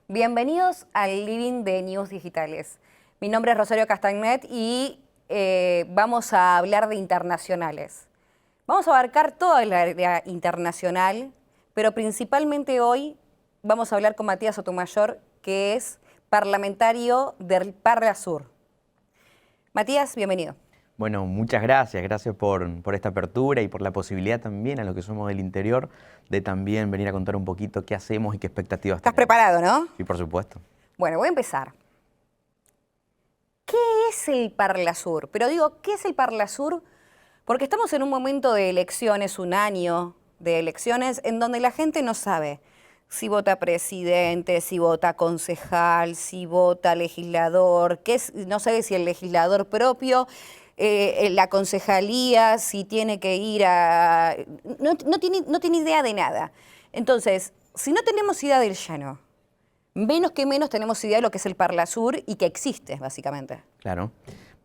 Bienvenidos al Living de News Digitales. Mi nombre es Rosario Castagnet y vamos a hablar de internacionales. Vamos a abarcar toda la área internacional, pero principalmente hoy vamos a hablar con Matías Sotomayor, que es parlamentario del Parlasur. Matías, bienvenido. Bueno, muchas gracias. Gracias por esta apertura y por la posibilidad también a los que somos del interior de también venir a contar un poquito qué hacemos y qué expectativas ¿Estás tenemos. preparado, no? Sí, por supuesto. Bueno, voy a empezar. ¿Qué es el Parlasur? Pero digo, ¿qué es el Parlasur? Porque estamos en un momento de elecciones, un año de elecciones, en donde la gente no sabe si vota presidente, si vota concejal, si vota legislador, no sabe si el legislador propio, la concejalía, si tiene que ir a... No tiene idea de nada. Entonces, si no tenemos idea del llano, menos que menos tenemos idea de lo que es el Parlasur y que existe, básicamente. Claro.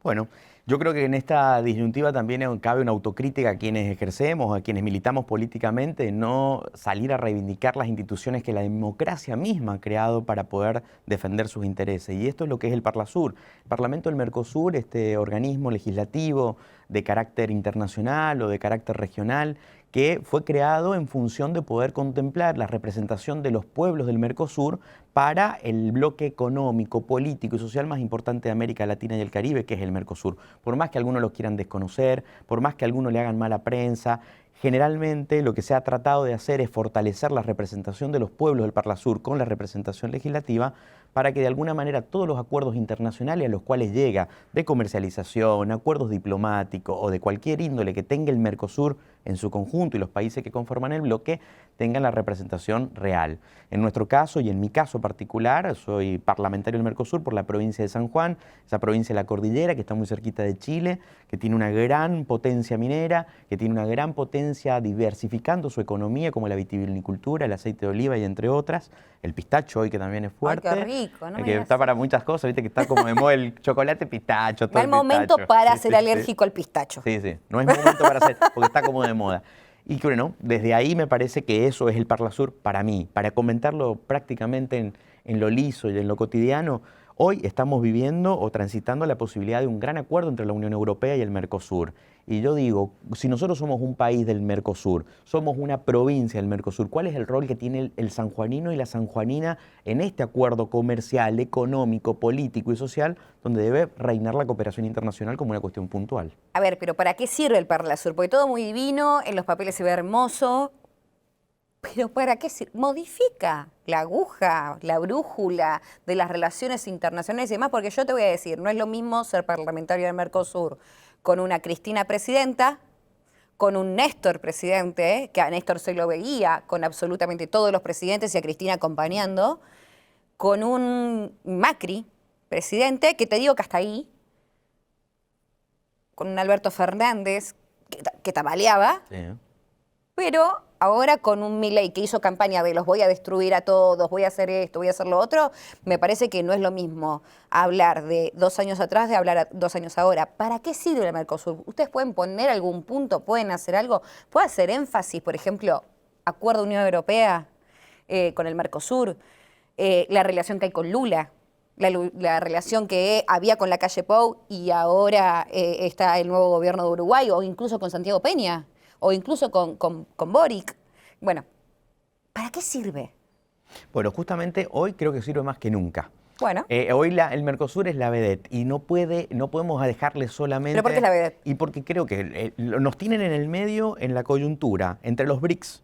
Bueno, yo creo que en esta disyuntiva también cabe una autocrítica a quienes ejercemos, a quienes militamos políticamente, no salir a reivindicar las instituciones que la democracia misma ha creado para poder defender sus intereses. Y esto es lo que es el Parlasur. El Parlamento del Mercosur, este organismo legislativo de carácter internacional o de carácter regional, que fue creado en función de poder contemplar la representación de los pueblos del Mercosur para el bloque económico, político y social más importante de América Latina y el Caribe, que es el Mercosur. Por más que algunos lo quieran desconocer, por más que algunos le hagan mala prensa, generalmente lo que se ha tratado de hacer es fortalecer la representación de los pueblos del Parlasur con la representación legislativa para que de alguna manera todos los acuerdos internacionales a los cuales llega de comercialización, acuerdos diplomáticos o de cualquier índole que tenga el Mercosur en su conjunto y los países que conforman el bloque tengan la representación real. En nuestro caso y en mi caso particular, soy parlamentario del Mercosur por la provincia de San Juan, esa provincia de la Cordillera que está muy cerquita de Chile, que tiene una gran potencia minera, que tiene una gran potencia diversificando su economía como la vitivinicultura, el aceite de oliva y entre otras, el pistacho hoy que también es fuerte. Ay, qué rico, ¿no? Que está para muchas cosas, viste que está como de moda el chocolate pistacho, todo No es el momento pistacho. para Sí, ser sí, alérgico al pistacho. sí, sí, no es momento para hacer, porque está como de moda. Y bueno, desde ahí me parece que eso es el Parlasur para mí, para comentarlo prácticamente en lo liso y en lo cotidiano. Hoy estamos viviendo o transitando la posibilidad de un gran acuerdo entre la Unión Europea y el Mercosur. Y yo digo, si nosotros somos un país del Mercosur, somos una provincia del Mercosur, ¿cuál es el rol que tiene el sanjuanino y la sanjuanina en este acuerdo comercial, económico, político y social, donde debe reinar la cooperación internacional como una cuestión puntual? A ver, pero ¿para qué sirve el Parlasur? Porque todo muy divino, en los papeles se ve hermoso, pero ¿para qué sirve? Modifica la aguja, la brújula de las relaciones internacionales y demás, porque yo te voy a decir, no es lo mismo ser parlamentario del Mercosur con una Cristina presidenta, con un Néstor presidente, que a Néstor se lo veía con absolutamente todos los presidentes y a Cristina acompañando, con un Macri presidente, que te digo que hasta ahí, con un Alberto Fernández que tambaleaba, Sí. pero ahora con un Milei que hizo campaña de los voy a destruir a todos, voy a hacer esto, voy a hacer lo otro, me parece que no es lo mismo hablar de 2 años atrás de hablar 2 años ahora. ¿Para qué sirve el Mercosur? ¿Ustedes pueden poner algún punto, pueden hacer algo? ¿Puede hacer énfasis, por ejemplo, acuerdo Unión Europea con el Mercosur, la relación que hay con Lula? La relación que había con la calle Pou y ahora está el nuevo gobierno de Uruguay, o incluso con Santiago Peña, o incluso con Boric. Bueno, ¿para qué sirve? Bueno, justamente hoy creo que sirve más que nunca. Bueno. Hoy el Mercosur es la vedette y no podemos dejarle solamente... ¿Pero por qué es la vedette? Y porque creo que nos tienen en el medio en la coyuntura, entre los BRICS,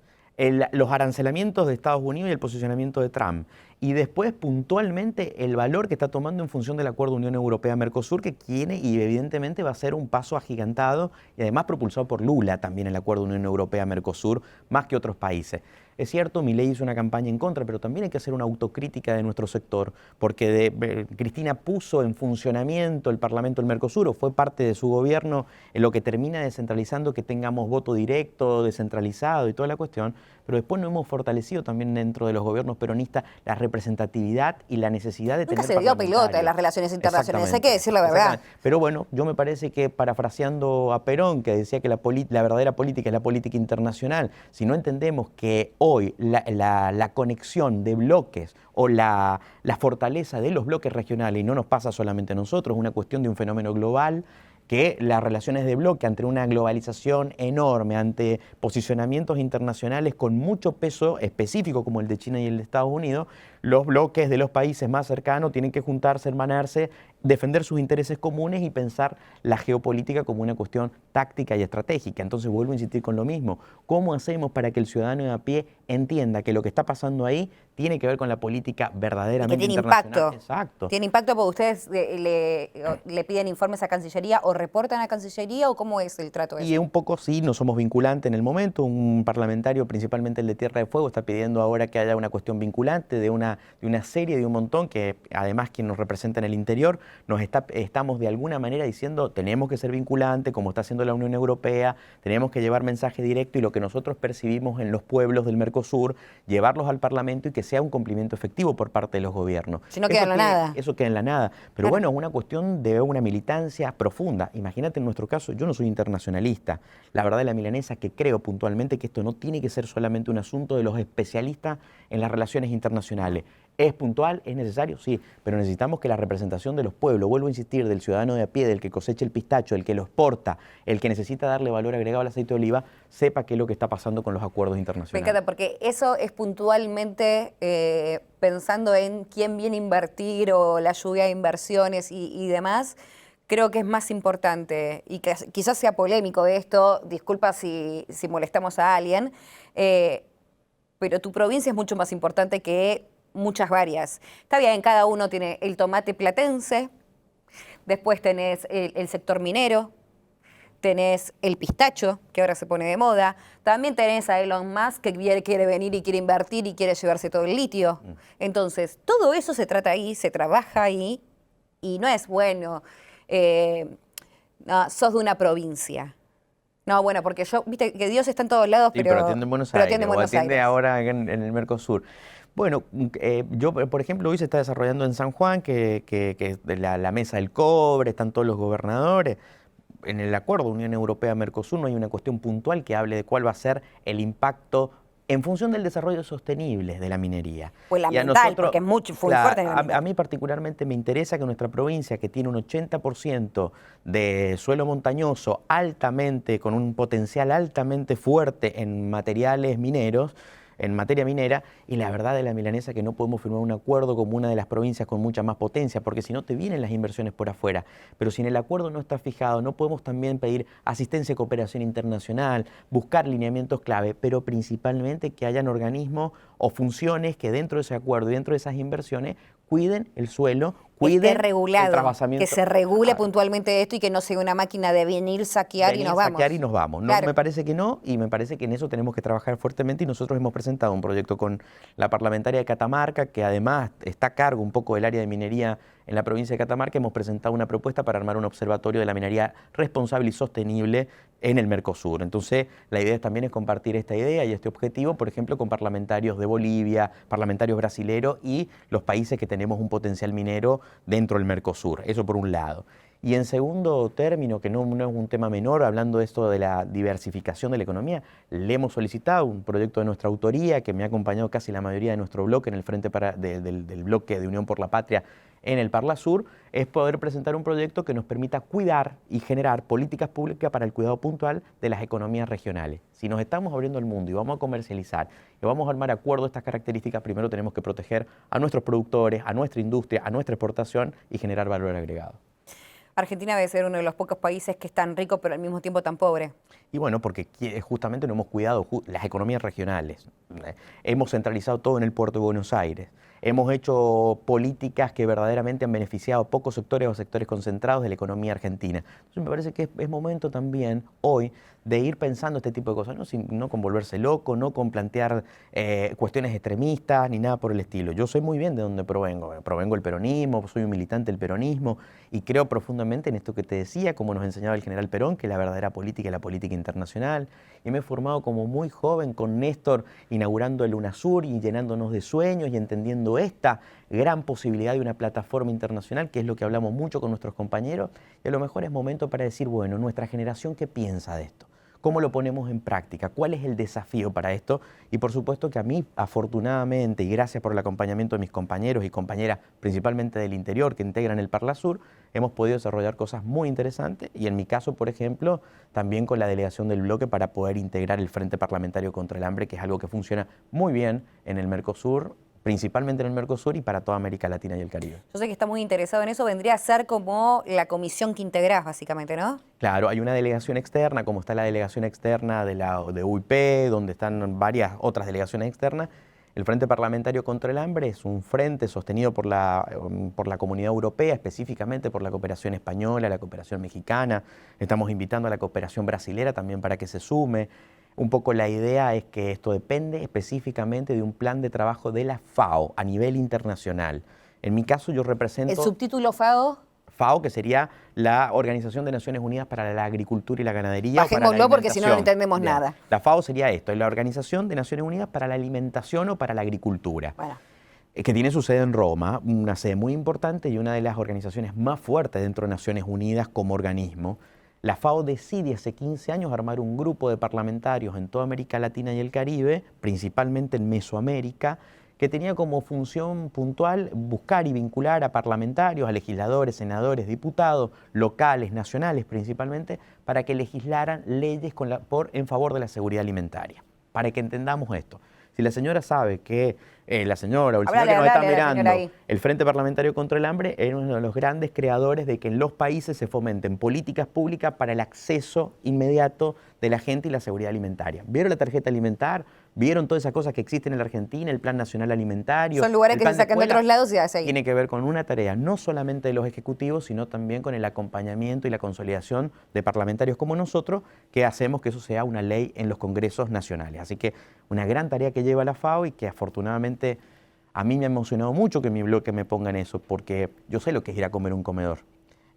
los arancelamientos de Estados Unidos y el posicionamiento de Trump. Y después, puntualmente, el valor que está tomando en función del acuerdo Unión Europea-Mercosur, que tiene y evidentemente va a ser un paso agigantado y además propulsado por Lula también el acuerdo Unión Europea-Mercosur, más que otros países. Es cierto, Milei hizo una campaña en contra, pero también hay que hacer una autocrítica de nuestro sector, porque Cristina puso en funcionamiento el Parlamento del Mercosur, o fue parte de su gobierno, en lo que termina descentralizando que tengamos voto directo, descentralizado y toda la cuestión, pero después no hemos fortalecido también dentro de los gobiernos peronistas la representatividad y la necesidad de Nunca tener se dio pelota en las relaciones internacionales, hay que decir la verdad. Pero bueno, yo me parece que parafraseando a Perón, que decía que la verdadera política es la política internacional, si no entendemos que hoy la conexión de bloques o la fortaleza de los bloques regionales, y no nos pasa solamente a nosotros, es una cuestión de un fenómeno global, que las relaciones de bloque ante una globalización enorme, ante posicionamientos internacionales con mucho peso específico como el de China y el de Estados Unidos, los bloques de los países más cercanos tienen que juntarse, hermanarse, defender sus intereses comunes y pensar la geopolítica como una cuestión táctica y estratégica. Entonces vuelvo a insistir con lo mismo. ¿Cómo hacemos para que el ciudadano de a pie entienda que lo que está pasando ahí tiene que ver con la política Y verdaderamente que tiene internacional? impacto. Exacto. ¿Tiene impacto porque ustedes le piden informes a Cancillería o reportan a Cancillería o cómo es el trato Y ese? un poco sí, no somos vinculantes en el momento. Un parlamentario, principalmente el de Tierra de Fuego, está pidiendo ahora que haya una cuestión vinculante de una serie, de un montón, que además quien nos representa en el interior, estamos de alguna manera diciendo tenemos que ser vinculantes, como está haciendo la Unión Europea, tenemos que llevar mensaje directo y lo que nosotros percibimos en los pueblos del Mercosur, llevarlos al Parlamento y que sea un cumplimiento efectivo por parte de los gobiernos. Si no queda en la nada. Eso queda en la nada. Pero Claro. bueno, es una cuestión de una militancia profunda. Imagínate en nuestro caso, yo no soy internacionalista. La verdad de la milanesa que creo puntualmente que esto no tiene que ser solamente un asunto de los especialistas en las relaciones internacionales. ¿Es puntual? ¿Es necesario? Sí, pero necesitamos que la representación de los pueblos, vuelvo a insistir, del ciudadano de a pie, del que cosecha el pistacho, el que lo exporta, el que necesita darle valor agregado al aceite de oliva, sepa qué es lo que está pasando con los acuerdos Me internacionales. encanta porque eso es puntualmente pensando en quién viene a invertir o la lluvia de inversiones y demás. Creo que es más importante y que quizás sea polémico esto, disculpa si molestamos a alguien, pero tu provincia es mucho más importante que muchas varias. Está bien, cada uno tiene el tomate platense, después tenés el sector minero, tenés el pistacho, que ahora se pone de moda, también tenés a Elon Musk que quiere venir y quiere invertir y quiere llevarse todo el litio. Entonces, todo eso se trata ahí, se trabaja ahí y no es bueno, no, sos de una provincia. No, bueno, porque viste que Dios está en todos lados, Sí, pero atiende en Buenos Aires, atiende en o Buenos atiende Aires. ahora en el Mercosur. Bueno, yo, por ejemplo, hoy se está desarrollando en San Juan, que es de la mesa del cobre, están todos los gobernadores. En el acuerdo Unión Europea-Mercosur no hay una cuestión puntual que hable de cuál va a ser el impacto en función del desarrollo sostenible de la minería. Pues la Y a ambiental, nosotros, porque es muy fuerte en el a ambiental. mí particularmente me interesa que nuestra provincia, que tiene un 80% de suelo montañoso altamente, con un potencial altamente fuerte en materiales mineros, en materia minera, y la verdad de la milanesa que no podemos firmar un acuerdo como una de las provincias con mucha más potencia, porque si no te vienen las inversiones por afuera. Pero si en el acuerdo no está fijado, no podemos también pedir asistencia y cooperación internacional, buscar lineamientos clave, pero principalmente que hayan organismos o funciones que dentro de ese acuerdo y dentro de esas inversiones cuiden el suelo, cuiden Esté regulado, el trabajamiento. que se regule puntualmente esto y que no sea una máquina de venir, saquear y Venir, nos vamos. saquear y nos vamos. No, Claro. me parece que no, y me parece que en eso tenemos que trabajar fuertemente, y nosotros hemos presentado un proyecto con la parlamentaria de Catamarca, que además está a cargo un poco del área de minería en la provincia de Catamarca. Hemos presentado una propuesta para armar un observatorio de la minería responsable y sostenible en el Mercosur. Entonces, la idea también es compartir esta idea y este objetivo, por ejemplo, con parlamentarios de Bolivia, parlamentarios brasileros y los países que tenemos un potencial minero dentro del Mercosur. Eso por un lado. Y en segundo término, que no es un tema menor, hablando de esto de la diversificación de la economía, le hemos solicitado un proyecto de nuestra autoría, que me ha acompañado casi la mayoría de nuestro bloque en el frente del bloque de Unión por la Patria en el Parlasur, es poder presentar un proyecto que nos permita cuidar y generar políticas públicas para el cuidado puntual de las economías regionales. Si nos estamos abriendo al mundo y vamos a comercializar y vamos a armar acuerdos de estas características, primero tenemos que proteger a nuestros productores, a nuestra industria, a nuestra exportación y generar valor agregado. Argentina debe ser uno de los pocos países que es tan rico pero al mismo tiempo tan pobre. Y bueno, porque justamente no hemos cuidado las economías regionales. Hemos centralizado todo en el puerto de Buenos Aires. Hemos hecho políticas que verdaderamente han beneficiado a pocos sectores o sectores concentrados de la economía argentina. Entonces me parece que es momento también hoy de ir pensando este tipo de cosas, no con volverse loco, no con plantear cuestiones extremistas ni nada por el estilo. Yo sé muy bien de dónde provengo del peronismo, soy un militante del peronismo y creo profundamente en esto que te decía, como nos enseñaba el general Perón, que la verdadera política es la política internacional. Y me he formado como muy joven con Néstor inaugurando el UNASUR y llenándonos de sueños y entendiendo esta gran posibilidad de una plataforma internacional, que es lo que hablamos mucho con nuestros compañeros, y a lo mejor es momento para decir, bueno, nuestra generación, ¿qué piensa de esto? ¿Cómo lo ponemos en práctica? ¿Cuál es el desafío para esto? Y por supuesto que a mí, afortunadamente, y gracias por el acompañamiento de mis compañeros y compañeras, principalmente del interior, que integran el Parlasur, hemos podido desarrollar cosas muy interesantes y en mi caso, por ejemplo, también con la delegación del bloque para poder integrar el Frente Parlamentario contra el Hambre, que es algo que funciona muy bien en el Mercosur, principalmente en el Mercosur y para toda América Latina y el Caribe. Yo sé que está muy interesado en eso, vendría a ser como la comisión que integrás, básicamente, ¿no? Claro, hay una delegación externa, como está la delegación externa de UIP, donde están varias otras delegaciones externas. El Frente Parlamentario contra el Hambre es un frente sostenido por la Comunidad Europea, específicamente por la cooperación española, la cooperación mexicana. Estamos invitando a la cooperación brasilera también para que se sume. Un poco la idea es que esto depende específicamente de un plan de trabajo de la FAO a nivel internacional. En mi caso yo represento... ¿El subtítulo FAO? FAO, que sería la Organización de Naciones Unidas para la Agricultura y la Ganadería. Bajémoslo porque si no, no entendemos Bien. nada. La FAO sería esto, es la Organización de Naciones Unidas para la Alimentación o para la Agricultura. Bueno. Que tiene su sede en Roma, una sede muy importante y una de las organizaciones más fuertes dentro de Naciones Unidas como organismo. La FAO decide hace 15 años armar un grupo de parlamentarios en toda América Latina y el Caribe, principalmente en Mesoamérica, que tenía como función puntual buscar y vincular a parlamentarios, a legisladores, senadores, diputados, locales, nacionales principalmente, para que legislaran leyes en favor de la seguridad alimentaria. Para que entendamos esto. Si la señora sabe que la señora o el señor que nos está mirando, el Frente Parlamentario contra el Hambre es uno de los grandes creadores de que en los países se fomenten políticas públicas para el acceso inmediato de la gente y la seguridad alimentaria. ¿Vieron la tarjeta alimentar? ¿Vieron todas esas cosas que existen en la Argentina? El Plan Nacional Alimentario. Son lugares que se sacan de otros lados y hace ahí. Tiene que ver con una tarea no solamente de los ejecutivos, sino también con el acompañamiento y la consolidación de parlamentarios como nosotros, que hacemos que eso sea una ley en los congresos nacionales. Así que una gran tarea que lleva la FAO y que afortunadamente a mí me ha emocionado mucho que mi bloque me ponga en eso, porque yo sé lo que es ir a comer un comedor.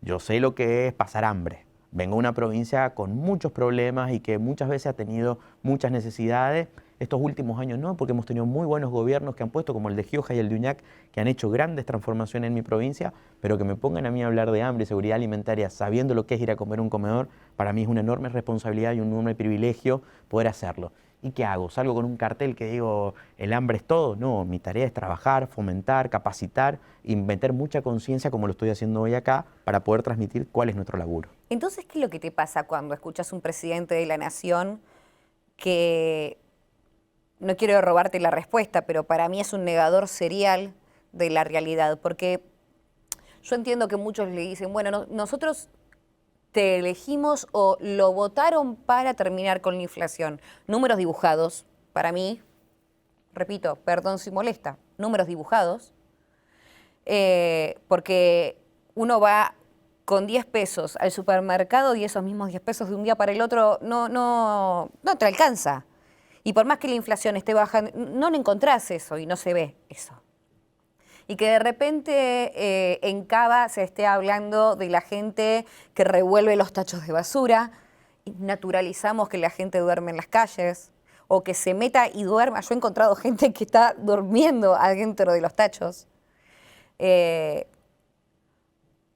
Yo sé lo que es pasar hambre. Vengo de una provincia con muchos problemas y que muchas veces ha tenido muchas necesidades. Estos últimos años no, porque hemos tenido muy buenos gobiernos que han puesto, como el de Gioja y el de Uñac, que han hecho grandes transformaciones en mi provincia, pero que me pongan a mí a hablar de hambre y seguridad alimentaria sabiendo lo que es ir a comer un comedor, para mí es una enorme responsabilidad y un enorme privilegio poder hacerlo. ¿Y qué hago? ¿Salgo con un cartel que digo, el hambre es todo? No, mi tarea es trabajar, fomentar, capacitar y meter mucha conciencia, como lo estoy haciendo hoy acá, para poder transmitir cuál es nuestro laburo. Entonces, ¿qué es lo que te pasa cuando escuchas un presidente de la nación que, no quiero robarte la respuesta, pero para mí es un negador serial de la realidad? Porque yo entiendo que muchos le dicen, bueno, nosotros te elegimos o lo votaron para terminar con la inflación. Números dibujados, para mí, repito, perdón si molesta, números dibujados, porque uno va con 10 pesos al supermercado y esos mismos 10 pesos de un día para el otro no te alcanza. Y por más que la inflación esté bajando, no encontrás eso y no se ve eso. Y que de repente en Cava se esté hablando de la gente que revuelve los tachos de basura, y naturalizamos que la gente duerme en las calles, o que se meta y duerma. Yo he encontrado gente que está durmiendo adentro de los tachos.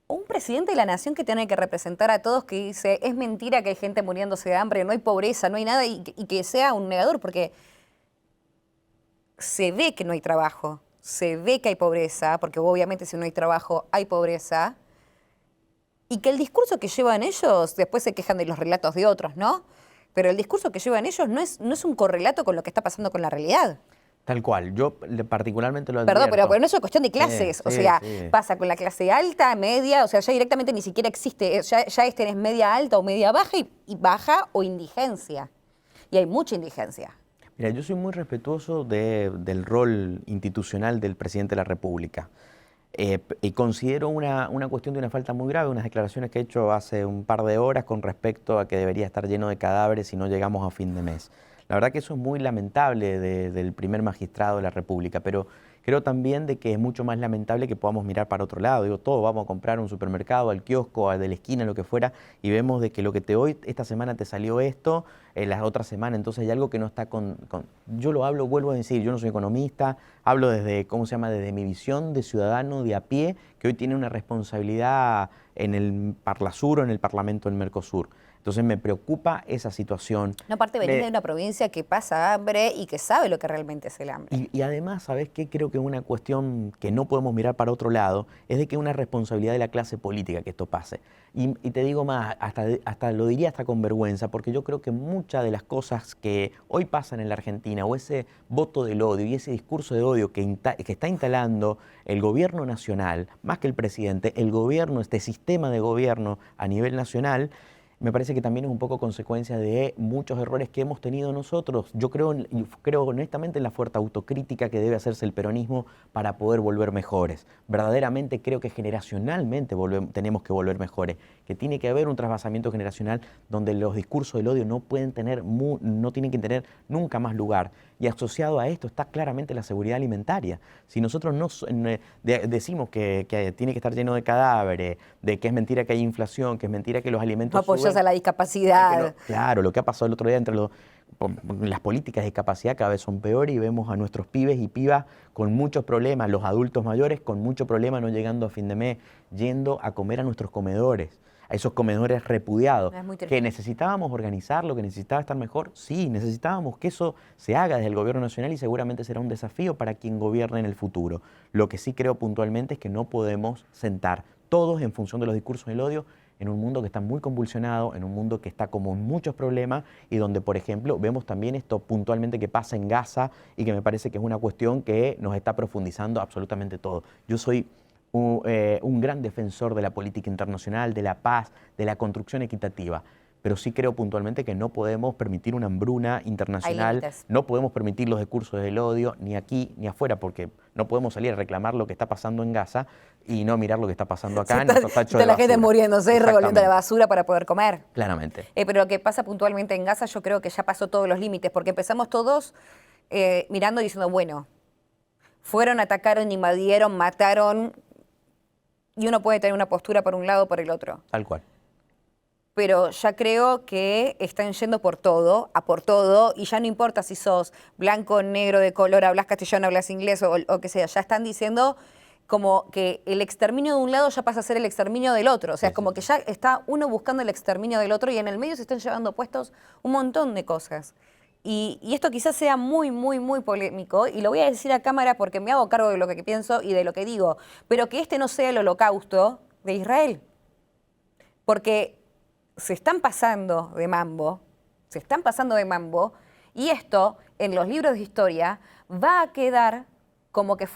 Un presidente de la nación que tiene que representar a todos, que dice, es mentira que hay gente muriéndose de hambre, no hay pobreza, no hay nada, y que sea un negador, porque se ve que no hay trabajo. Se ve que hay pobreza, porque obviamente si no hay trabajo hay pobreza, y que el discurso que llevan ellos, después se quejan de los relatos de otros, ¿no? Pero el discurso que llevan ellos no es un correlato con lo que está pasando con la realidad. Tal cual, yo particularmente lo advierto. Perdón, pero no es una cuestión de clases, o sea, pasa con la clase alta, media, o sea, ya directamente ni siquiera existe, ya tenés media alta o media baja y baja o indigencia, y hay mucha indigencia. Mira, yo soy muy respetuoso del rol institucional del presidente de la República y considero una cuestión de una falta muy grave, unas declaraciones que he hecho hace un par de horas con respecto a que debería estar lleno de cadáveres si no llegamos a fin de mes. La verdad que eso es muy lamentable del primer magistrado de la República, pero creo también de que es mucho más lamentable que podamos mirar para otro lado. Digo, todos vamos a comprar un supermercado, al kiosco, al de la esquina, lo que fuera, y vemos de que lo que hoy, esta semana te salió esto, la otra semana, entonces hay algo que no está yo lo hablo, vuelvo a decir, yo no soy economista, hablo desde, desde mi visión de ciudadano de a pie, que hoy tiene una responsabilidad en el Parlasur o en el Parlamento del Mercosur. Entonces me preocupa esa situación. No, aparte venís de una provincia que pasa hambre y que sabe lo que realmente es el hambre. Y además, ¿sabes qué? Creo que una cuestión que no podemos mirar para otro lado es de que es una responsabilidad de la clase política que esto pase. Y te digo más, hasta lo diría hasta con vergüenza, porque yo creo que muchas de las cosas que hoy pasan en la Argentina, o ese voto del odio y ese discurso de odio que está instalando el gobierno nacional, más que el presidente, el gobierno, este sistema de gobierno a nivel nacional, me parece que también es un poco consecuencia de muchos errores que hemos tenido nosotros. Yo creo honestamente en la fuerte autocrítica que debe hacerse el peronismo para poder volver mejores. Verdaderamente creo que generacionalmente tenemos que volver mejores, que tiene que haber un trasvasamiento generacional donde los discursos del odio no tienen que tener nunca más lugar. Y asociado a esto está claramente la seguridad alimentaria. Si nosotros decimos que tiene que estar lleno de cadáveres, de que es mentira que hay inflación, que es mentira que los alimentos No apoyas a la discapacidad. Claro, lo que ha pasado el otro día las políticas de discapacidad cada vez son peores y vemos a nuestros pibes y pibas con muchos problemas, los adultos mayores con mucho problema no llegando a fin de mes, yendo a comer a nuestros comedores, a esos comedores repudiados. ¿Que necesitábamos organizarlo, que necesitaba estar mejor? Sí, necesitábamos que eso se haga desde el gobierno nacional y seguramente será un desafío para quien gobierne en el futuro. Lo que sí creo puntualmente es que no podemos sentar todos en función de los discursos del odio en un mundo que está muy convulsionado, en un mundo que está como en muchos problemas y donde, por ejemplo, vemos también esto puntualmente que pasa en Gaza y que me parece que es una cuestión que nos está profundizando absolutamente todo. Yo soy un gran defensor de la política internacional, de la paz, de la construcción equitativa, pero sí creo puntualmente que no podemos permitir una hambruna internacional, no podemos permitir los discursos del odio, ni aquí ni afuera, porque no podemos salir a reclamar lo que está pasando en Gaza y no mirar lo que está pasando acá en nuestros tachos de la gente muriéndose y revolviendo la basura para poder comer. Claramente. Pero lo que pasa puntualmente en Gaza yo creo que ya pasó todos los límites, porque empezamos todos mirando y diciendo, bueno, fueron, atacaron, invadieron, mataron, y uno puede tener una postura por un lado o por el otro. Tal cual. Pero ya creo que están yendo por todo, a por todo, y ya no importa si sos blanco, negro, de color, hablas castellano, hablas inglés o que sea, ya están diciendo como que el exterminio de un lado ya pasa a ser el exterminio del otro, o sea, como que ya está uno buscando el exterminio del otro y en el medio se están llevando puestos un montón de cosas. Y esto quizás sea muy, muy, muy polémico, y lo voy a decir a cámara porque me hago cargo de lo que pienso y de lo que digo, pero que este no sea el holocausto de Israel. Porque se están pasando de mambo, y esto en los libros de historia va a quedar como que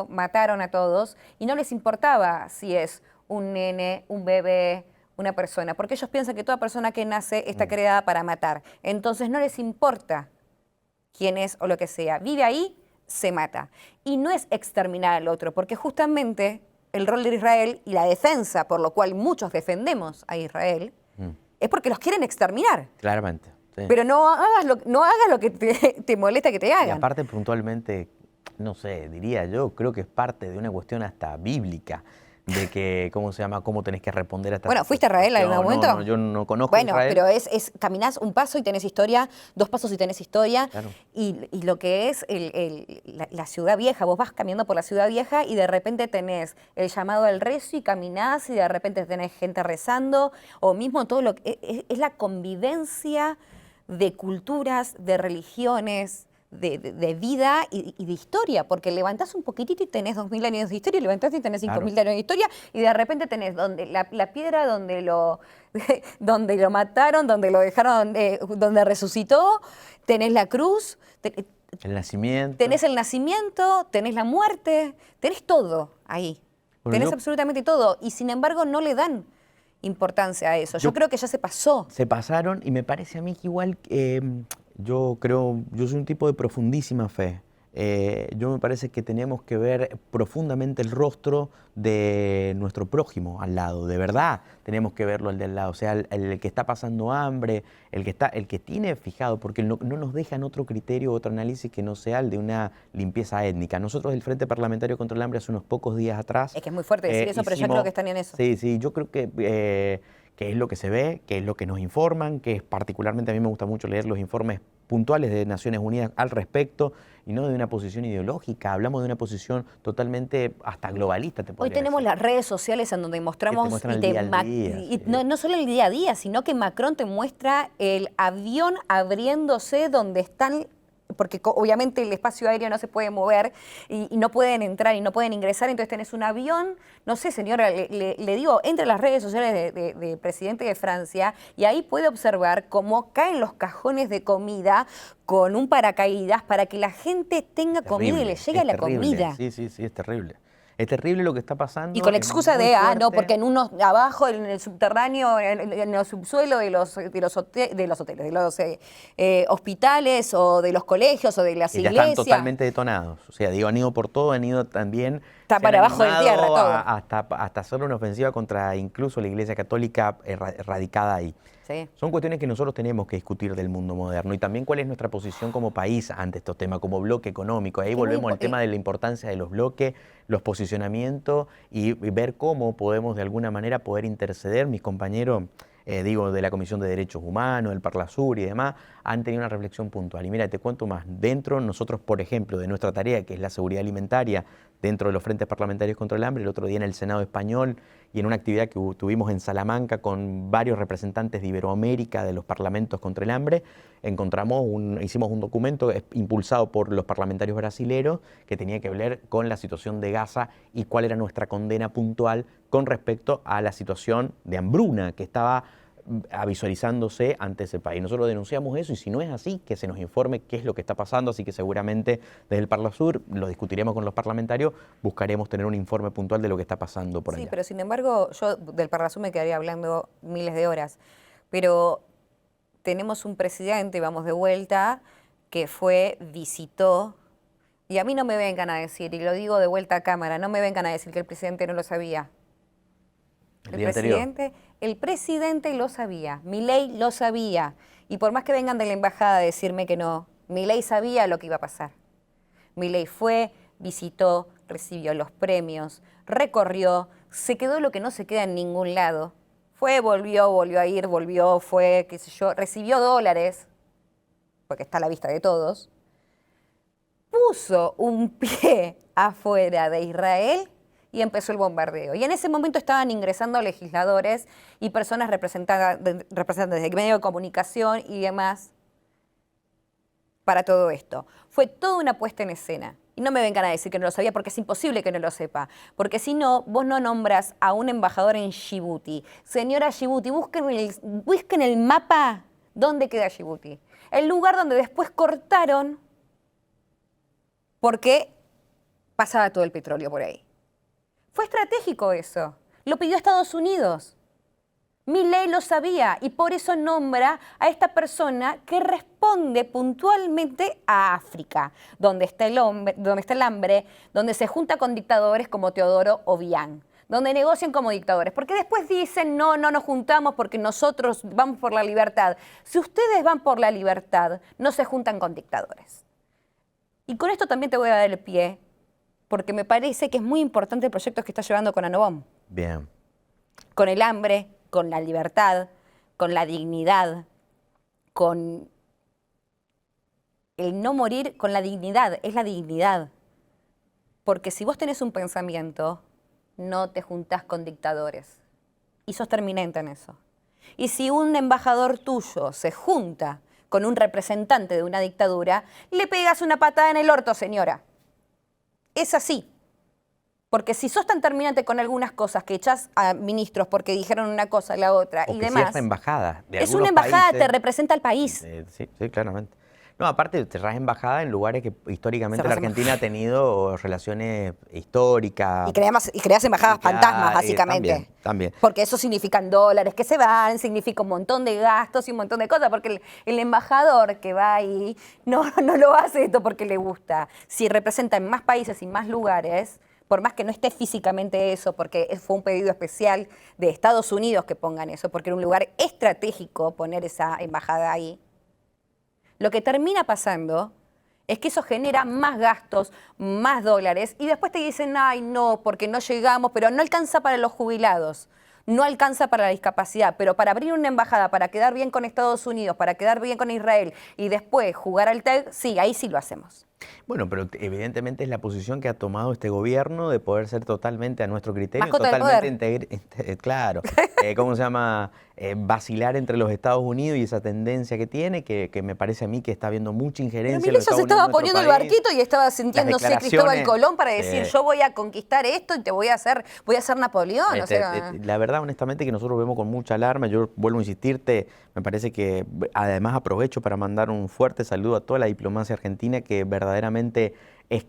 mataron a todos y no les importaba si es un nene, un bebé, una persona, porque ellos piensan que toda persona que nace está creada para matar. Entonces no les importa quién es o lo que sea. Vive ahí, se mata. Y no es exterminar al otro, porque justamente el rol de Israel y la defensa, por lo cual muchos defendemos a Israel, es porque los quieren exterminar. Claramente. Sí. Pero no hagas lo que te molesta que te hagan. Y aparte puntualmente, no sé, diría yo, creo que es parte de una cuestión hasta bíblica, de que, ¿cómo se llama? ¿Cómo tenés que responder a esta Bueno, ¿fuiste a Israel en algún momento? No, yo no conozco Bueno, Israel. pero caminás un paso y tenés historia, 2 pasos y tenés historia. Claro. Y lo que es la ciudad vieja, vos vas caminando por la ciudad vieja y de repente tenés el llamado al rezo y caminás y de repente tenés gente rezando, o mismo todo lo que es la convivencia de culturas, de religiones, de vida y de historia, porque levantás un poquitito y tenés 2000 años de historia, y levantás y tenés 5000 años de historia, y de repente tenés la piedra donde lo mataron, donde lo dejaron, donde resucitó, tenés la cruz, el nacimiento. Tenés el nacimiento, tenés la muerte, tenés todo ahí. Bueno, tenés absolutamente todo, y sin embargo no le dan importancia a eso. Yo creo que ya se pasó. Se pasaron, y me parece a mí que igual yo soy un tipo de profundísima fe. Yo me parece que tenemos que ver profundamente el rostro de nuestro prójimo al lado, de verdad tenemos que verlo al de al lado, o sea, el que está pasando hambre, el que tiene fijado, porque no nos dejan otro criterio, otro análisis que no sea el de una limpieza étnica. Nosotros del Frente Parlamentario contra el Hambre hace unos pocos días atrás... Es que es muy fuerte decir eso, pero yo creo que están en eso. Sí, yo creo qué es lo que se ve, qué es lo que nos informan, que es particularmente a mí me gusta mucho leer los informes puntuales de Naciones Unidas al respecto, y no de una posición ideológica, hablamos de una posición totalmente hasta globalista, te Hoy podría tenemos decir. las redes sociales en donde mostramos muestran el día al día, y sí. no solo el día a día, sino que Macron te muestra el avión abriéndose donde están, porque obviamente el espacio aéreo no se puede mover y no pueden entrar y no pueden ingresar, entonces tenés un avión, no sé señora, le digo, entre las redes sociales del presidente de Francia y ahí puede observar cómo caen los cajones de comida con un paracaídas para que la gente tenga comida y le llegue es la terrible. comida. Sí, sí, sí, es terrible. Es terrible lo que está pasando. Y con la es excusa muy de, no, fuerte. porque en unos abajo, en el subterráneo, en el subsuelo de los hoteles, de los hospitales o de los colegios o de las Que ya están iglesias. totalmente detonados. O sea, digo, han ido por todo, han ido también... Está se han para abajo de animado tierra todo. hasta hacer una ofensiva contra incluso la Iglesia Católica radicada ahí. Sí. Son cuestiones que nosotros tenemos que discutir del mundo moderno y también cuál es nuestra posición como país ante estos temas, como bloque económico. Ahí volvemos al tema de la importancia de los bloques, los posicionamientos y ver cómo podemos de alguna manera poder interceder. Mis compañeros, de la Comisión de Derechos Humanos, del Parlasur y demás, han tenido una reflexión puntual. Y mira, te cuento más. Dentro, nosotros, por ejemplo, de nuestra tarea, que es la seguridad alimentaria, dentro de los frentes parlamentarios contra el hambre, el otro día en el Senado español y en una actividad que tuvimos en Salamanca con varios representantes de Iberoamérica de los parlamentos contra el hambre, hicimos un documento impulsado por los parlamentarios brasileños que tenía que ver con la situación de Gaza y cuál era nuestra condena puntual con respecto a la situación de hambruna que estaba visualizándose ante ese país. Nosotros denunciamos eso y si no es así, que se nos informe qué es lo que está pasando, así que seguramente desde el Parlasur lo discutiremos con los parlamentarios, buscaremos tener un informe puntual de lo que está pasando por allá. Sí, pero sin embargo, yo del Parlasur me quedaría hablando miles de horas, pero tenemos un presidente, vamos de vuelta, que visitó, y a mí no me vengan a decir, y lo digo de vuelta a cámara, no me vengan a decir que el presidente no lo sabía. El presidente lo sabía, Milei lo sabía, y por más que vengan de la embajada a decirme que no, Milei sabía lo que iba a pasar. Milei fue, visitó, recibió los premios, recorrió, se quedó lo que no se queda en ningún lado. Fue, volvió a ir, fue, qué sé yo, recibió dólares, porque está a la vista de todos, puso un pie afuera de Israel y empezó el bombardeo. Y en ese momento estaban ingresando legisladores y personas representantes de medios de comunicación y demás para todo esto. Fue toda una puesta en escena. Y no me vengan a decir que no lo sabía, porque es imposible que no lo sepa. Porque si no, vos no nombras a un embajador en Yibuti. Señora Yibuti, busquen el mapa dónde queda Yibuti. El lugar donde después cortaron porque pasaba todo el petróleo por ahí. Fue estratégico eso. Lo pidió Estados Unidos. Milei lo sabía y por eso nombra a esta persona que responde puntualmente a África, donde está el hambre, donde se junta con dictadores como Teodoro Obiang, donde negocian como dictadores. Porque después dicen, no nos juntamos porque nosotros vamos por la libertad. Si ustedes van por la libertad, no se juntan con dictadores. Y con esto también te voy a dar el pie, porque me parece que es muy importante el proyecto que está llevando con Anobom. Bien. Con el hambre, con la libertad, con la dignidad, con el no morir, con la dignidad, es la dignidad. Porque si vos tenés un pensamiento, no te juntás con dictadores. Y sos terminante en eso. Y si un embajador tuyo se junta con un representante de una dictadura, le pegas una patada en el orto, señora. Es así. Porque si sos tan terminante con algunas cosas que echás a ministros porque dijeron una cosa, la otra y demás. Es una embajada. Es una embajada, te representa al país. Sí, claramente. No, aparte cerrás embajada en lugares que históricamente la Argentina ha tenido relaciones históricas. Y creás embajadas fantasmas, básicamente. También. Porque eso significan dólares que se van, significa un montón de gastos y un montón de cosas, porque el embajador que va ahí no lo hace esto porque le gusta. Si representa en más países y más lugares, por más que no esté físicamente eso, porque fue un pedido especial de Estados Unidos que pongan eso, porque era un lugar estratégico poner esa embajada ahí, lo que termina pasando es que eso genera más gastos, más dólares, y después te dicen, ay, no, porque no llegamos, pero no alcanza para los jubilados. no alcanza para la discapacidad, pero para abrir una embajada, para quedar bien con Estados Unidos, para quedar bien con Israel y después jugar al TED, sí, ahí sí lo hacemos. Bueno, pero evidentemente es la posición que ha tomado este gobierno de poder ser totalmente, a nuestro criterio, Mascota del totalmente claro, ¿cómo se llama? Vacilar entre los Estados Unidos y esa tendencia que tiene, que me parece a mí que está habiendo mucha injerencia Pero en los Milei ya Estados se Unidos estaba en nuestro poniendo el país. barquito y estaba sintiéndose Cristóbal Colón para decir, yo voy a conquistar esto y te voy a ser Napoleón. O sea, La verdad, honestamente, que nosotros vemos con mucha alarma. Yo vuelvo a insistirte, me parece que además aprovecho para mandar un fuerte saludo a toda la diplomacia argentina que verdaderamente es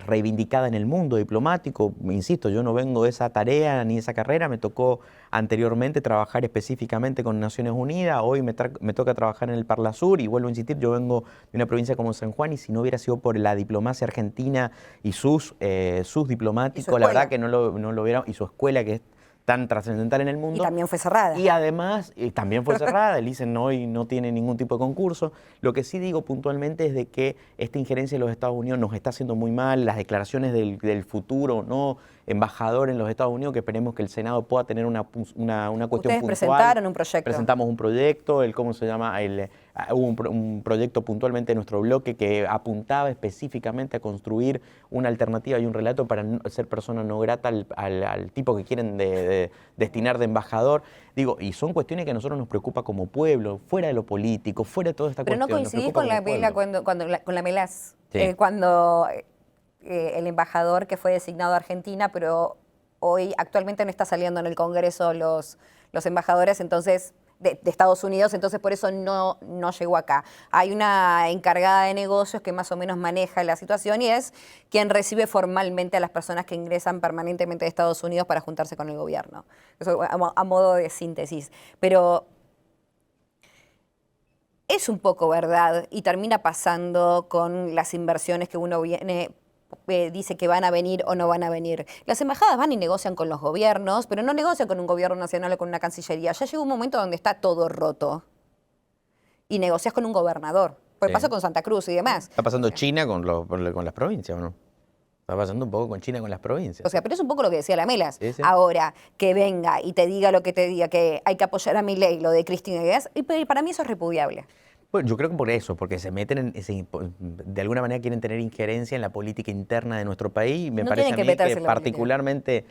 reivindicada en el mundo diplomático. Insisto, yo no vengo de esa tarea ni de esa carrera, me tocó anteriormente trabajar específicamente con Naciones Unidas, hoy me toca trabajar en el Parlasur y vuelvo a insistir, yo vengo de una provincia como San Juan y si no hubiera sido por la diplomacia argentina y sus diplomáticos, la verdad que no lo hubiera, y su escuela que es tan trascendental en el mundo. Y también fue cerrada. Y además, también fue cerrada, el ICEN hoy no tiene ningún tipo de concurso. Lo que sí digo puntualmente es de que esta injerencia de los Estados Unidos nos está haciendo muy mal, las declaraciones del futuro no embajador en los Estados Unidos, que esperemos que el Senado pueda tener una cuestión Ustedes puntual. presentaron un proyecto. Presentamos un proyecto, ¿cómo se llama? Hubo un proyecto puntualmente en nuestro bloque que apuntaba específicamente a construir una alternativa y un relato para ser persona no grata al tipo que quieren destinar de embajador. Digo, y son cuestiones que a nosotros nos preocupa como pueblo, fuera de lo político, fuera de toda esta Pero cuestión. no coincidís con la Mela con la Melas, sí. Cuando el embajador que fue designado a Argentina, pero hoy actualmente no está saliendo en el Congreso los embajadores, entonces de Estados Unidos, entonces por eso no llegó acá. Hay una encargada de negocios que más o menos maneja la situación y es quien recibe formalmente a las personas que ingresan permanentemente de Estados Unidos para juntarse con el gobierno. Eso a modo de síntesis. Pero es un poco verdad y termina pasando con las inversiones que uno dice que van a venir o no van a venir. Las embajadas van y negocian con los gobiernos, pero no negocian con un gobierno nacional o con una cancillería. Ya llega un momento donde está todo roto y negocias con un gobernador. Pues pasa con Santa Cruz y demás. Está pasando China con las provincias, ¿o no? Está pasando un poco con China con las provincias. O sea, pero es un poco lo que decía la Melas. Sí, sí. Ahora, que venga y te diga lo que te diga, que hay que apoyar a Milei, lo de Cristina Díaz, y para mí eso es repudiable. Bueno, yo creo que por eso, porque se meten de alguna manera quieren tener injerencia en la política interna de nuestro país. Y me parece a mí que particularmente,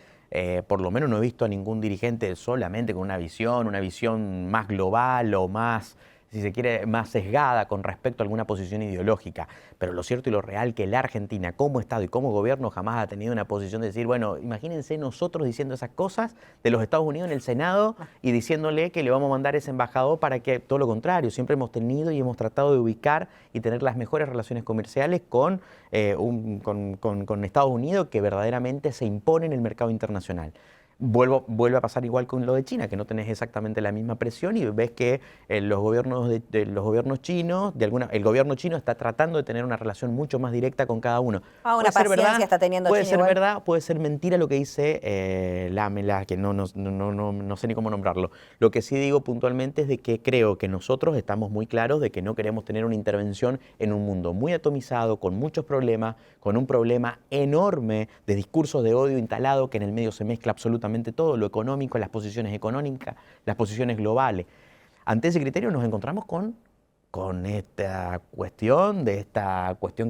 por lo menos no he visto a ningún dirigente solamente con una visión más global o más, si se quiere, más sesgada con respecto a alguna posición ideológica. Pero lo cierto y lo real que la Argentina como Estado y como gobierno jamás ha tenido una posición de decir, bueno, imagínense nosotros diciendo esas cosas de los Estados Unidos en el Senado y diciéndole que le vamos a mandar ese embajador para que, todo lo contrario, siempre hemos tenido y hemos tratado de ubicar y tener las mejores relaciones comerciales con Estados Unidos que verdaderamente se impone en el mercado internacional. Vuelve a pasar igual con lo de China, que no tenés exactamente la misma presión y ves que los gobiernos chinos, el gobierno chino está tratando de tener una relación mucho más directa con cada uno. Una paciencia está teniendo Puede China ser igual. verdad, puede ser mentira lo que dice Lamela, que no sé ni cómo nombrarlo. Lo que sí digo puntualmente es de que creo que nosotros estamos muy claros de que no queremos tener una intervención en un mundo muy atomizado, con muchos problemas, con un problema enorme de discursos de odio instalado, que en el medio se mezcla absolutamente todo, lo económico, las posiciones económicas, las posiciones globales. Ante ese criterio nos encontramos con esta cuestión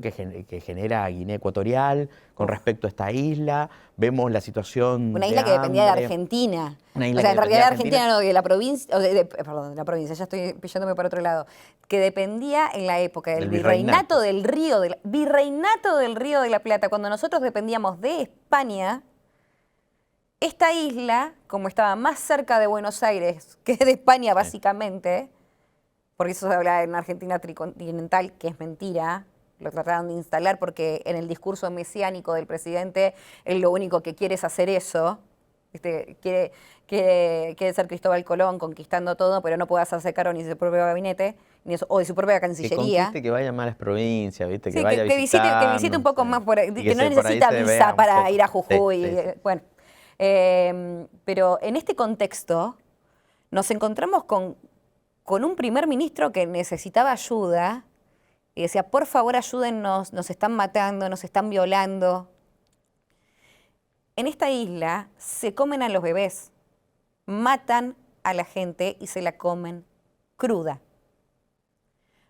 que genera Guinea Ecuatorial con respecto a esta isla. Vemos la situación una isla que dependía de Argentina. O sea, en realidad de Argentina no, de la provincia, perdón, de la provincia, ya estoy pillándome para otro lado, que dependía en la época del virreinato del Río de la Plata, cuando nosotros dependíamos de España. Esta isla, como estaba más cerca de Buenos Aires que de España básicamente, porque eso se habla en Argentina tricontinental, que es mentira, lo trataron de instalar porque en el discurso mesiánico del presidente, él lo único que quiere es hacer eso, quiere ser Cristóbal Colón conquistando todo, pero no puede hacerse cargo ni de su propio gabinete, o de su propia cancillería. Que conquiste, que vaya más a las provincias, ¿viste? Sí, que visite un poco más, que no necesita visa para ir a Jujuy. Sí. Bueno. Pero en este contexto nos encontramos con un primer ministro que necesitaba ayuda y decía, por favor ayúdennos, nos están matando, nos están violando. En esta isla se comen a los bebés. matan a la gente y se la comen cruda.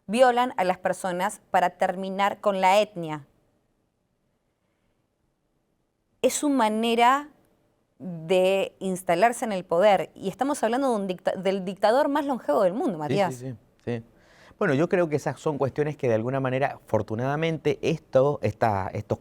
Violan a las personas para terminar con la etnia. Es su manera de instalarse en el poder. Y estamos hablando de del dictador más longevo del mundo, Matías. Sí. Bueno, yo creo que esas son cuestiones que de alguna manera, afortunadamente, estos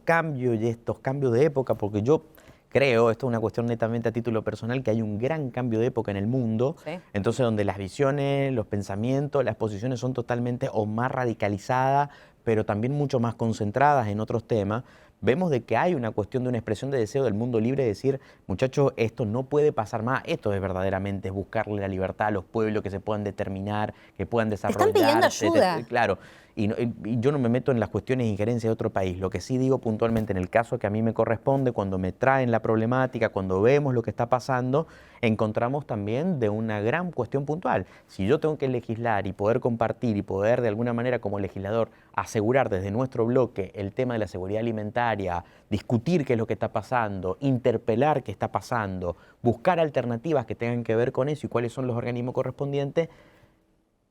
cambios y estos cambios de época, porque yo creo, esto es una cuestión netamente a título personal, que hay un gran cambio de época en el mundo, Sí. entonces donde las visiones, los pensamientos, las posiciones son totalmente o más radicalizadas, pero también mucho más concentradas en otros temas. Vemos de que hay una cuestión de una expresión de deseo del mundo libre de decir, muchachos, esto no puede pasar más, esto es verdaderamente buscarle la libertad a los pueblos que se puedan determinar, que puedan Te están pidiendo desarrollarse. ayuda. Claro, y yo no me meto en las cuestiones de injerencia de otro país. Lo que sí digo puntualmente en el caso que a mí me corresponde, cuando me traen la problemática, cuando vemos lo que está pasando, encontramos también de una gran cuestión puntual. Si yo tengo que legislar y poder compartir y poder de alguna manera como legislador asegurar desde nuestro bloque el tema de la seguridad alimentaria, discutir qué es lo que está pasando, interpelar qué está pasando, buscar alternativas que tengan que ver con eso y cuáles son los organismos correspondientes,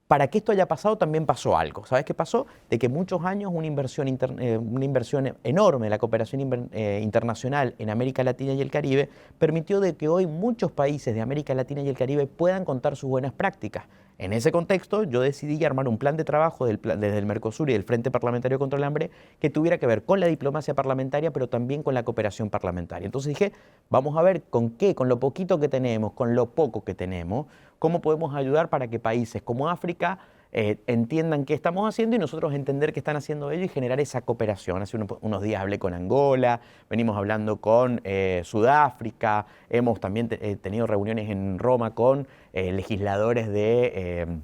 para que esto haya pasado también pasó algo. ¿Sabes qué pasó? De que muchos años una inversión enorme en la cooperación internacional en América Latina y el Caribe permitió de que hoy muchos países de América Latina y el Caribe puedan contar sus buenas prácticas. En ese contexto, yo decidí armar un plan de trabajo desde el Mercosur y el Frente Parlamentario contra el Hambre que tuviera que ver con la diplomacia parlamentaria, pero también con la cooperación parlamentaria. Entonces dije, vamos a ver con qué, con lo poquito que tenemos, con lo poco que tenemos, cómo podemos ayudar para que países como África entiendan qué estamos haciendo y nosotros entender qué están haciendo ellos y generar esa cooperación. Hace unos días hablé con Angola, venimos hablando con Sudáfrica, hemos también tenido reuniones en Roma con legisladores de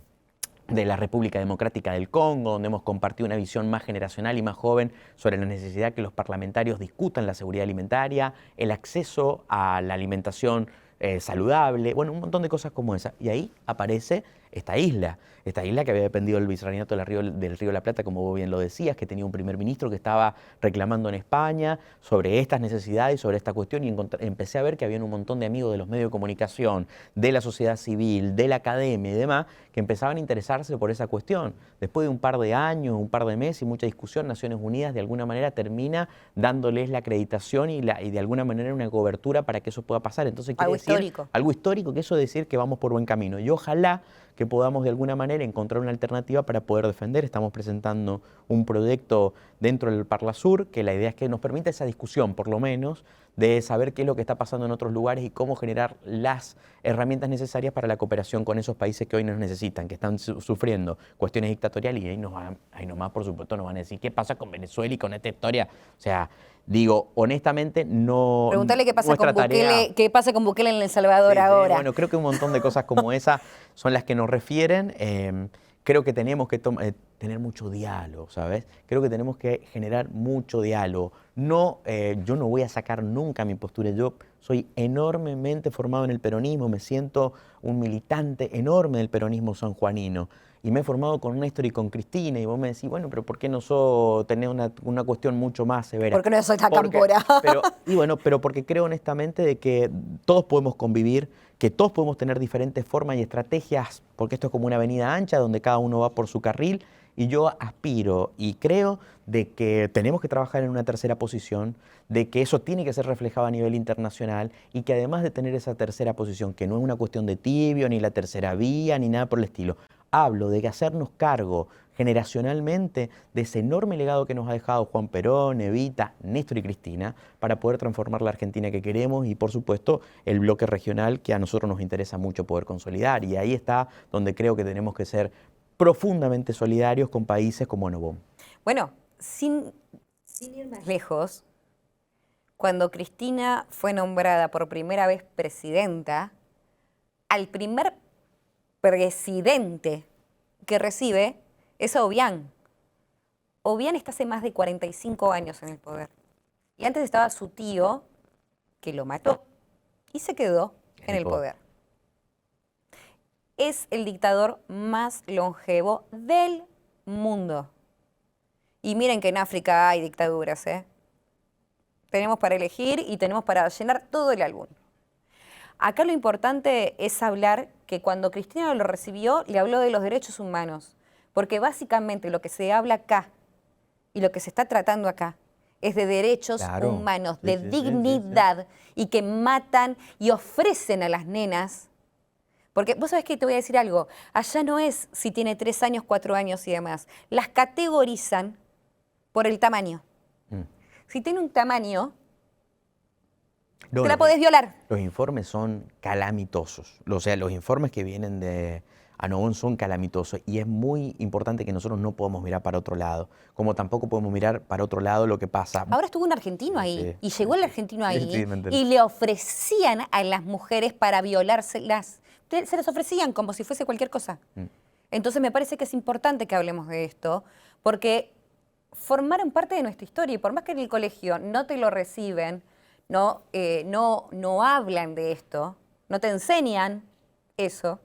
la República Democrática del Congo, donde hemos compartido una visión más generacional y más joven sobre la necesidad de que los parlamentarios discutan la seguridad alimentaria, el acceso a la alimentación saludable, bueno, un montón de cosas como esa. Y ahí aparece esta isla que había dependido del vicerrectorato del Río de la Plata, como vos bien lo decías, que tenía un primer ministro que estaba reclamando en España sobre estas necesidades, sobre esta cuestión, y empecé a ver que había un montón de amigos de los medios de comunicación, de la sociedad civil, de la academia y demás, que empezaban a interesarse por esa cuestión. Después de un par de años, un par de meses y mucha discusión, Naciones Unidas de alguna manera termina dándoles la acreditación y de alguna manera una cobertura para que eso pueda pasar. Entonces, Algo histórico. algo histórico, que eso decir que vamos por buen camino. Y ojalá que podamos de alguna manera encontrar una alternativa para poder defender. Estamos presentando un proyecto dentro del Parlasur, que la idea es que nos permita esa discusión, por lo menos, de saber qué es lo que está pasando en otros lugares y cómo generar las herramientas necesarias para la cooperación con esos países que hoy nos necesitan, que están sufriendo cuestiones dictatoriales, y ahí nomás, por supuesto, nos van a decir qué pasa con Venezuela y con esta historia. O sea, digo, honestamente, no. Preguntale qué pasa con tarea, Bukele, qué pasa con Bukele en El Salvador ahora. Bueno, creo que un montón de cosas como esa son las que nos refieren. Creo que tenemos que tener mucho diálogo, ¿sabes? Creo que tenemos que generar mucho diálogo. No, yo no voy a sacar nunca mi postura. Yo soy enormemente formado en el peronismo, me siento un militante enorme del peronismo sanjuanino. Y me he formado con Néstor y con Cristina, y vos me decís, bueno, pero ¿por qué no tenés una cuestión mucho más severa? ¿Por qué no soy tan campora? Pero porque creo honestamente de que todos podemos convivir, que todos podemos tener diferentes formas y estrategias, porque esto es como una avenida ancha donde cada uno va por su carril, y yo aspiro y creo de que tenemos que trabajar en una tercera posición, de que eso tiene que ser reflejado a nivel internacional y que además de tener esa tercera posición, que no es una cuestión de tibio, ni la tercera vía, ni nada por el estilo, hablo de hacernos cargo generacionalmente de ese enorme legado que nos ha dejado Juan Perón, Evita, Néstor y Cristina, para poder transformar la Argentina que queremos y, por supuesto, el bloque regional que a nosotros nos interesa mucho poder consolidar. Y ahí está donde creo que tenemos que ser profundamente solidarios con países como Nobom. Bueno, sin ir más lejos, cuando Cristina fue nombrada por primera vez presidenta, al primer presidente que recibe es a Obiang. Obiang está hace más de 45 años en el poder. Y antes estaba su tío, que lo mató, y se quedó en el poder. Es el dictador más longevo del mundo. Y miren que en África hay dictaduras, ¿eh? Tenemos para elegir y tenemos para llenar todo el álbum. Acá lo importante es hablar que cuando Cristina lo recibió, le habló de los derechos humanos, porque básicamente lo que se habla acá y lo que se está tratando acá es de derechos humanos, de dignidad, y que matan y ofrecen a las nenas. Porque vos sabés que te voy a decir algo, allá no es si tiene 3 años, 4 años y demás. Las categorizan por el tamaño. Si tiene un tamaño, te la podés violar. Los informes son calamitosos. O sea, los informes que vienen de ANOVON son calamitosos. Y es muy importante que nosotros no podamos mirar para otro lado. Como tampoco podemos mirar para otro lado lo que pasa. Ahora estuvo un argentino ahí. Y llegó el argentino ahí. Y le ofrecían a las mujeres para violárselas. Se les ofrecían como si fuese cualquier cosa. Entonces me parece que es importante que hablemos de esto. Porque formaron parte de nuestra historia. Y por más que en el colegio no te lo reciben, no hablan de esto, no te enseñan eso,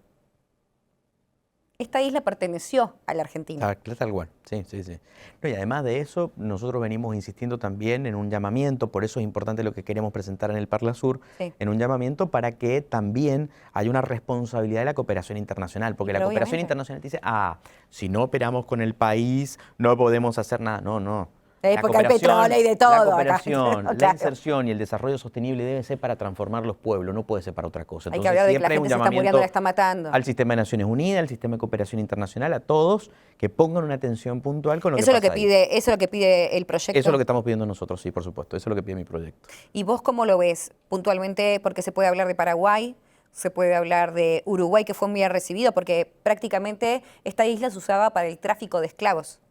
esta isla perteneció a la Argentina. Tal cual, sí. No, y además de eso, nosotros venimos insistiendo también en un llamamiento, por eso es importante lo que queremos presentar en el Parlasur, en un llamamiento para que también haya una responsabilidad de la cooperación internacional, porque la cooperación internacional dice, si no operamos con el país, no podemos hacer nada. No. Porque hay petróleo y de todo. La cooperación, la inserción y el desarrollo sostenible debe ser para transformar los pueblos, no puede ser para otra cosa. Hay que hablar de que la gente se está muriendo, la está matando. Al sistema de Naciones Unidas, al sistema de cooperación internacional, a todos que pongan una atención puntual con lo que pasa ahí. Eso es lo que pide el proyecto. Eso es lo que estamos pidiendo nosotros, sí, por supuesto. Eso es lo que pide mi proyecto. ¿Y vos cómo lo ves puntualmente? Porque se puede hablar de Paraguay, se puede hablar de Uruguay, que fue muy bien recibido, porque prácticamente esta isla se usaba para el tráfico de esclavos.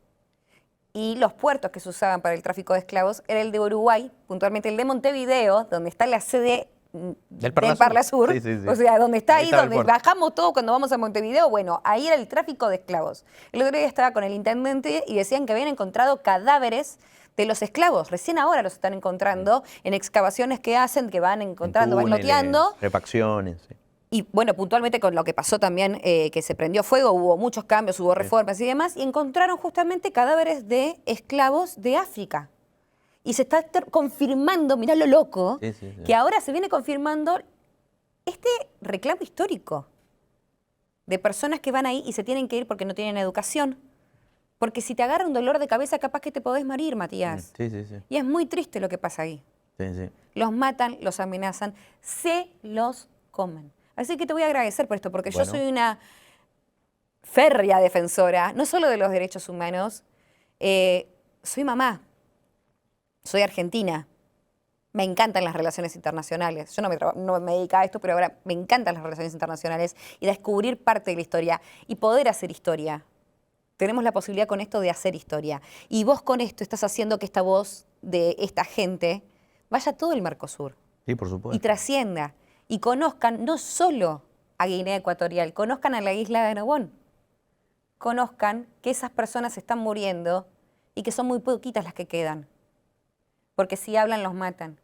Y los puertos que se usaban para el tráfico de esclavos era el de Uruguay, puntualmente el de Montevideo, donde está la sede del Parlasur. O sea, donde está ahí donde bajamos todo cuando vamos a Montevideo. Bueno, ahí era el tráfico de esclavos. El otro día estaba con el intendente y decían que habían encontrado cadáveres de los esclavos. Recién ahora los están encontrando en excavaciones que hacen, que van encontrando, van loteando. Refacciones, sí. Y bueno, puntualmente con lo que pasó también, que se prendió fuego, hubo muchos cambios, hubo reformas y demás, y encontraron justamente cadáveres de esclavos de África. Y se está confirmando, mirá lo loco, que ahora se viene confirmando este reclamo histórico de personas que van ahí y se tienen que ir porque no tienen educación. Porque si te agarra un dolor de cabeza, capaz que te podés morir, Matías. Y es muy triste lo que pasa ahí. Los matan, los amenazan, se los comen. Así que te voy a agradecer por esto, porque yo soy una férrea defensora, no solo de los derechos humanos, soy mamá, soy argentina, me encantan las relaciones internacionales. Yo no me dedicaba a esto, pero ahora me encantan las relaciones internacionales y descubrir parte de la historia y poder hacer historia. Tenemos la posibilidad con esto de hacer historia. Y vos con esto estás haciendo que esta voz de esta gente vaya a todo el Mercosur. Sí, por supuesto. Y trascienda. Y conozcan no solo a Guinea Ecuatorial, conozcan a la isla de ANOVON. Conozcan que esas personas están muriendo y que son muy poquitas las que quedan. Porque si hablan, los matan.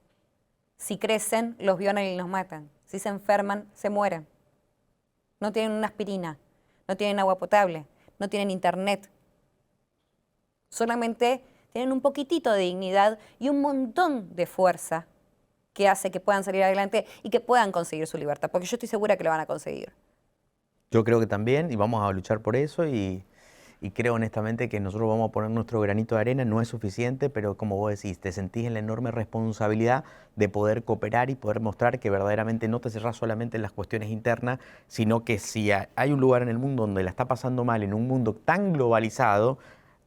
Si crecen, los violan y los matan. Si se enferman, se mueren. No tienen una aspirina, no tienen agua potable, no tienen internet. Solamente tienen un poquitito de dignidad y un montón de fuerza que hace que puedan salir adelante y que puedan conseguir su libertad, porque yo estoy segura que lo van a conseguir. Yo creo que también, y vamos a luchar por eso, y creo honestamente que nosotros vamos a poner nuestro granito de arena, no es suficiente, pero como vos decís, te sentís en la enorme responsabilidad de poder cooperar y poder mostrar que verdaderamente no te cerrás solamente en las cuestiones internas, sino que si hay un lugar en el mundo donde la está pasando mal, en un mundo tan globalizado,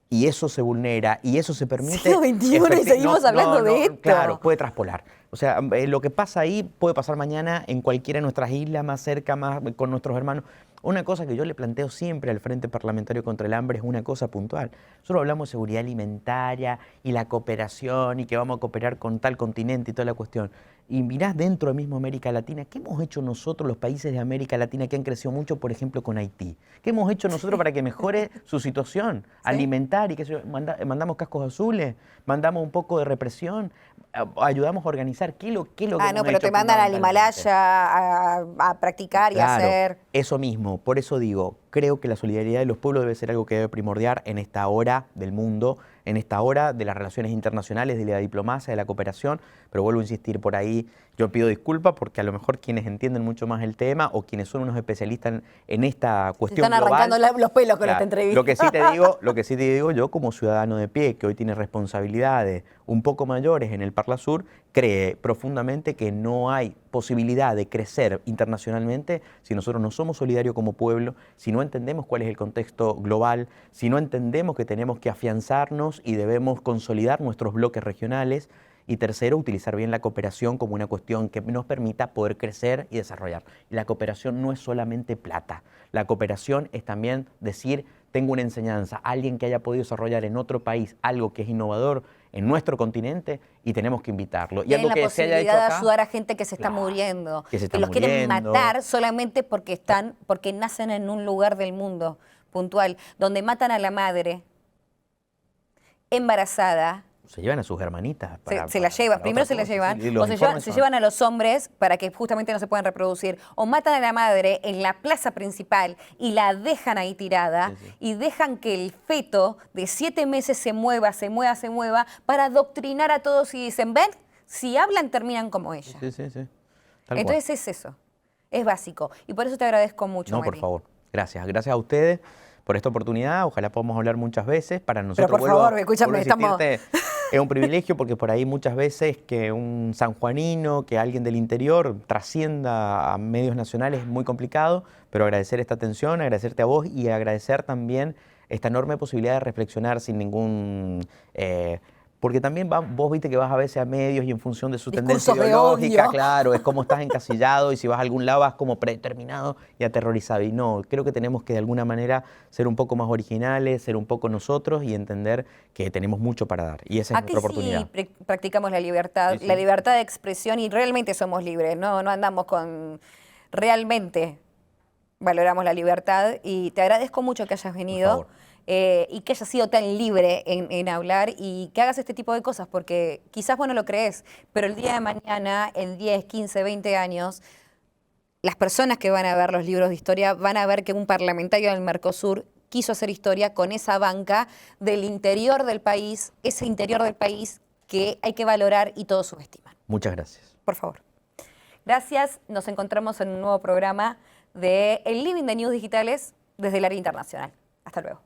y eso se vulnera, y eso se permite... Siglo XXI y seguimos hablando de esto. Claro, puede traspolar. O sea, lo que pasa ahí puede pasar mañana en cualquiera de nuestras islas, más cerca, más con nuestros hermanos. Una cosa que yo le planteo siempre al Frente Parlamentario contra el Hambre es una cosa puntual. Nosotros hablamos de seguridad alimentaria y la cooperación y que vamos a cooperar con tal continente y toda la cuestión. Y mirás dentro de mismo América Latina, ¿qué hemos hecho nosotros, los países de América Latina que han crecido mucho, por ejemplo, con Haití? ¿Qué hemos hecho nosotros para que mejore su situación alimentaria? Mandamos cascos azules, mandamos un poco de represión, ayudamos a organizar. ¿Qué es lo que hemos no, pero hecho te mandan al Himalaya a practicar y a hacer... Eso mismo, por eso digo, creo que la solidaridad de los pueblos debe ser algo que debe primordiar en esta hora del mundo, en esta hora de las relaciones internacionales, de la diplomacia, de la cooperación, pero vuelvo a insistir por ahí, Yo pido disculpas porque a lo mejor quienes entienden mucho más el tema o quienes son unos especialistas en esta cuestión global... Están arrancando los pelos con esta entrevista. Lo que sí te digo yo como ciudadano de pie, que hoy tiene responsabilidades un poco mayores en el Parlasur, cree profundamente que no hay posibilidad de crecer internacionalmente si nosotros no somos solidarios como pueblo, si no entendemos cuál es el contexto global, si no entendemos que tenemos que afianzarnos y debemos consolidar nuestros bloques regionales. Y tercero, utilizar bien la cooperación como una cuestión que nos permita poder crecer y desarrollar. Y la cooperación no es solamente plata. La cooperación es también decir, tengo una enseñanza, alguien que haya podido desarrollar en otro país algo que es innovador en nuestro continente y tenemos que invitarlo. Y algo la que se haya hecho posibilidad acá, de ayudar a gente que se está muriendo, que los quieren muriendo. matar solamente porque nacen en un lugar del mundo puntual, donde matan a la madre embarazada. Se llevan a sus hermanitas. Se las llevan, primero se las llevan, o se llevan a los hombres para que justamente no se puedan reproducir, o matan a la madre en la plaza principal y la dejan ahí tirada, y dejan que el feto de 7 meses se mueva, para adoctrinar a todos y dicen, ven, si hablan terminan como ella. Entonces es eso, es básico. Y por eso te agradezco mucho, Mari. Por favor, gracias. Gracias a ustedes por esta oportunidad. Ojalá podamos hablar muchas veces. Para nosotros, pero por favor, escúchame, estamos... Es un privilegio porque por ahí muchas veces que un sanjuanino, que alguien del interior trascienda a medios nacionales es muy complicado, pero agradecer esta atención, agradecerte a vos y agradecer también esta enorme posibilidad de reflexionar sin ningún... porque también vos viste que vas a veces a medios y en función de su tendencia ideológica, claro, es como estás encasillado y si vas a algún lado vas como predeterminado y aterrorizado. Y no, creo que tenemos que de alguna manera ser un poco más originales, ser un poco nosotros y entender que tenemos mucho para dar. Y esa es nuestra oportunidad. Sí practicamos la libertad, la libertad de expresión y realmente somos libres, no andamos con... Realmente valoramos la libertad y te agradezco mucho que hayas venido. Y que hayas sido tan libre en hablar y que hagas este tipo de cosas, porque quizás vos no lo crees, pero el día de mañana, en 10, 15, 20 años, las personas que van a ver los libros de historia van a ver que un parlamentario del Mercosur quiso hacer historia con esa banca del interior del país, ese interior del país que hay que valorar y todos subestiman. Muchas gracias. Por favor. Gracias, nos encontramos en un nuevo programa de El Living de News Digitales desde el área internacional. Hasta luego.